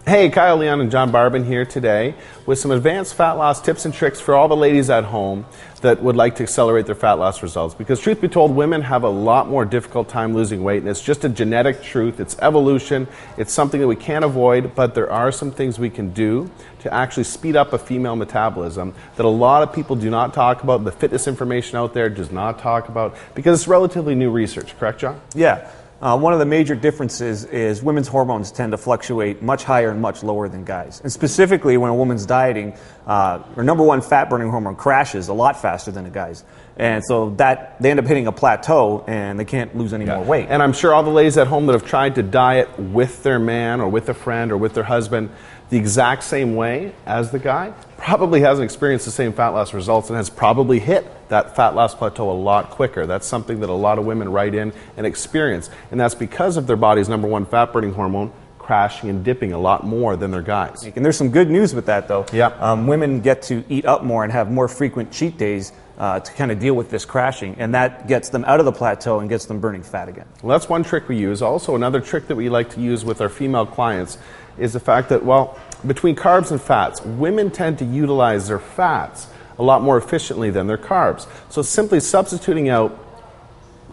Hey, Kyle Leon and John Barban here today with some advanced fat loss tips and tricks for all the ladies at home that would like to accelerate their fat loss results. Because truth be told, women have a lot more difficult time losing weight, and it's just a genetic truth. It's evolution. It's something that we can't avoid, but there are some things we can do to actually speed up a female metabolism that a lot of people do not talk about. The fitness information out there does not talk about, because it's relatively new research. Correct, John? Yeah. One of the major differences is women's hormones tend to fluctuate much higher and much lower than guys. And specifically when a woman's dieting, her number one fat burning hormone crashes a lot faster than a guy's. And so that they end up hitting a plateau and they can't lose any more weight. And I'm sure all the ladies at home that have tried to diet with their man or with a friend or with their husband the exact same way as the guy probably hasn't experienced the same fat loss results and has probably hit that fat loss plateau a lot quicker. That's something that a lot of women write in and experience. And that's because of their body's number one fat burning hormone crashing and dipping a lot more than their guys. And there's some good news with that, though. Yeah. Women get to eat up more and have more frequent cheat days to kind of deal with this crashing, and that gets them out of the plateau and gets them burning fat again. Well, that's one trick we use. Also, another trick that we like to use with our female clients is the fact that, well, between carbs and fats, women tend to utilize their fats a lot more efficiently than their carbs. So simply substituting out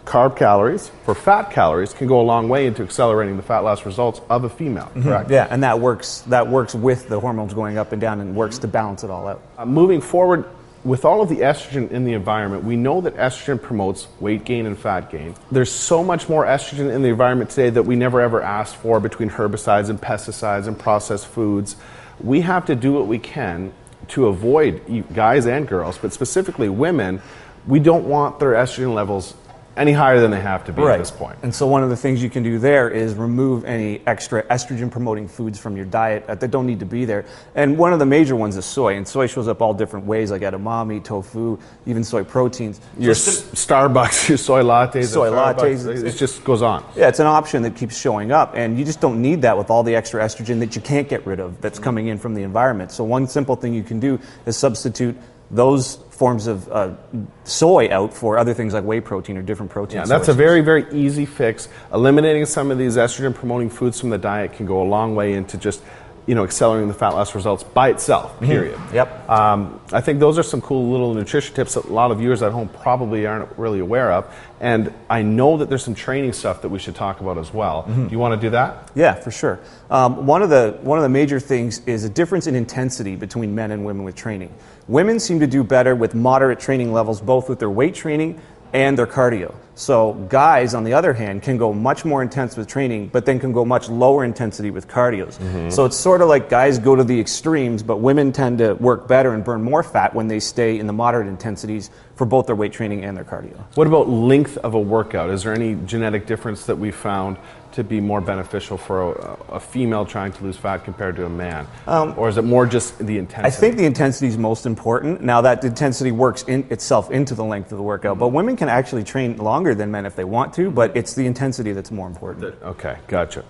carb calories for fat calories can go a long way into accelerating the fat loss results of a female. Mm-hmm. Correct? Yeah, and that works with the hormones going up and down and works to balance it all out. Moving forward, with all of the estrogen in the environment, we know that estrogen promotes weight gain and fat gain. There's so much more estrogen in the environment today that we never ever asked for between herbicides and pesticides and processed foods. We have to do what we can to avoid, guys and girls, but specifically women, we don't want their estrogen levels any higher than they have to be at this point. And so one of the things you can do there is remove any extra estrogen promoting foods from your diet that don't need to be there. And one of the major ones is soy, and soy shows up all different ways, like edamame, tofu, even soy proteins. Your Starbucks, your soy lattes. Soy lattes. It just goes on. Yeah, it's an option that keeps showing up, and you just don't need that with all the extra estrogen that you can't get rid of that's coming in from the environment. So one simple thing you can do is substitute those forms of soy out for other things like whey protein or different protein sources. That's a very, very easy fix. Eliminating some of these estrogen-promoting foods from the diet can go a long way into just, accelerating the fat loss results by itself, period. Mm-hmm. Yep. I think those are some cool little nutrition tips that a lot of viewers at home probably aren't really aware of. And I know that there's some training stuff that we should talk about as well. Mm-hmm. Do you want to do that? Yeah, for sure. One of the major things is a difference in intensity between men and women with training. Women seem to do better with moderate training levels, both with their weight training and their cardio. So guys, on the other hand, can go much more intense with training, but then can go much lower intensity with cardios. Mm-hmm. So it's sort of like guys go to the extremes, but women tend to work better and burn more fat when they stay in the moderate intensities for both their weight training and their cardio. What about length of a workout? Is there any genetic difference that we found to be more beneficial for a female trying to lose fat compared to a man? Or is it more just the intensity? I think the intensity is most important. Now that intensity works itself into the length of the workout, but women can actually train longer than men if they want to, but it's the intensity that's more important. Okay, gotcha.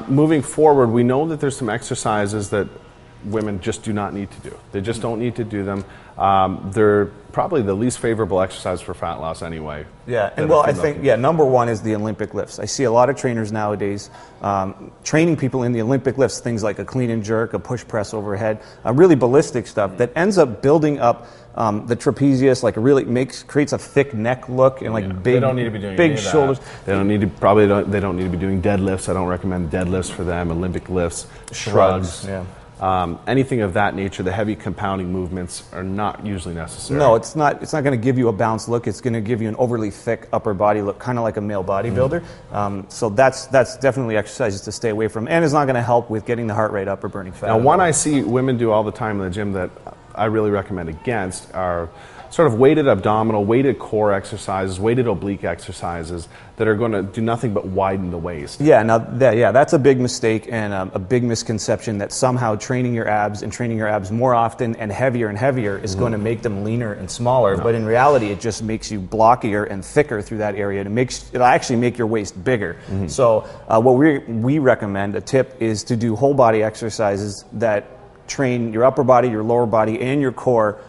Moving forward, we know that there's some exercises that women just do not need to do. They just don't need to do them. They're probably the least favorable exercise for fat loss anyway. Yeah, and well, I think, number one is the Olympic lifts. I see a lot of trainers nowadays training people in the Olympic lifts, things like a clean and jerk, a push press overhead, really ballistic stuff that ends up building up the trapezius, creates a thick neck look and big, they don't need to be doing big shoulders. They don't need to be doing deadlifts. I don't recommend deadlifts for them. Olympic lifts, shrugs. Yeah. Anything of that nature, the heavy compounding movements are not usually necessary. No, it's not going to give you a balanced look. It's going to give you an overly thick upper body look, kind of like a male bodybuilder. Mm-hmm. So that's definitely exercises to stay away from, and it's not going to help with getting the heart rate up or burning fat. Now, one I see women do all the time in the gym that I really recommend against are sort of weighted abdominal, weighted core exercises, weighted oblique exercises that are going to do nothing but widen the waist. Yeah, that's a big mistake and a big misconception that somehow training your abs more often and heavier is going to make them leaner and smaller. No. But in reality, it just makes you blockier and thicker through that area. It'll actually make your waist bigger. Mm-hmm. So what we recommend, a tip, is to do whole body exercises that train your upper body, your lower body, and your core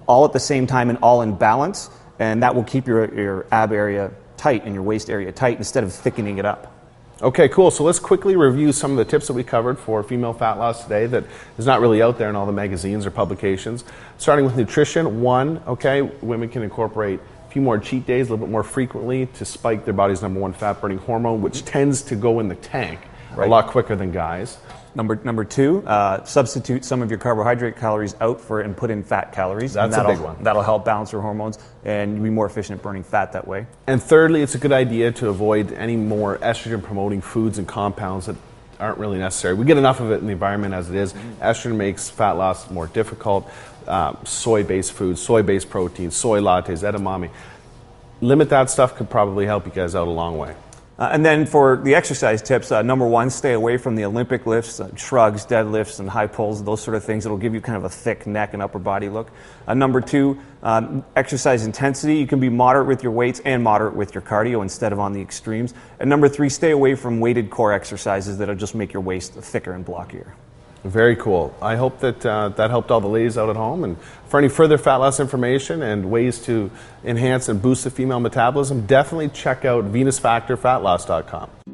all at the same time and all in balance, and that will keep your ab area tight and your waist area tight instead of thickening it up. Okay, cool. So let's quickly review some of the tips that we covered for female fat loss today that is not really out there in all the magazines or publications. Starting with nutrition, women can incorporate a few more cheat days, a little bit more frequently to spike their body's number one fat burning hormone, which tends to go in the tank a lot quicker than guys. Number two, substitute some of your carbohydrate calories out for and put in fat calories. That's a big one. That'll help balance your hormones and you'll be more efficient at burning fat that way. And thirdly, it's a good idea to avoid any more estrogen promoting foods and compounds that aren't really necessary. We get enough of it in the environment as it is. Estrogen makes fat loss more difficult. Soy-based foods, soy-based proteins, soy lattes, edamame. Limit that stuff could probably help you guys out a long way. And then for the exercise tips, number one, stay away from the Olympic lifts, shrugs, deadlifts, and high pulls, those sort of things. It'll give you kind of a thick neck and upper body look. Number two, exercise intensity. You can be moderate with your weights and moderate with your cardio instead of on the extremes. And number three, stay away from weighted core exercises that'll just make your waist thicker and blockier. Very cool. I hope that that helped all the ladies out at home. And for any further fat loss information and ways to enhance and boost the female metabolism, definitely check out VenusFactorFatLoss.com.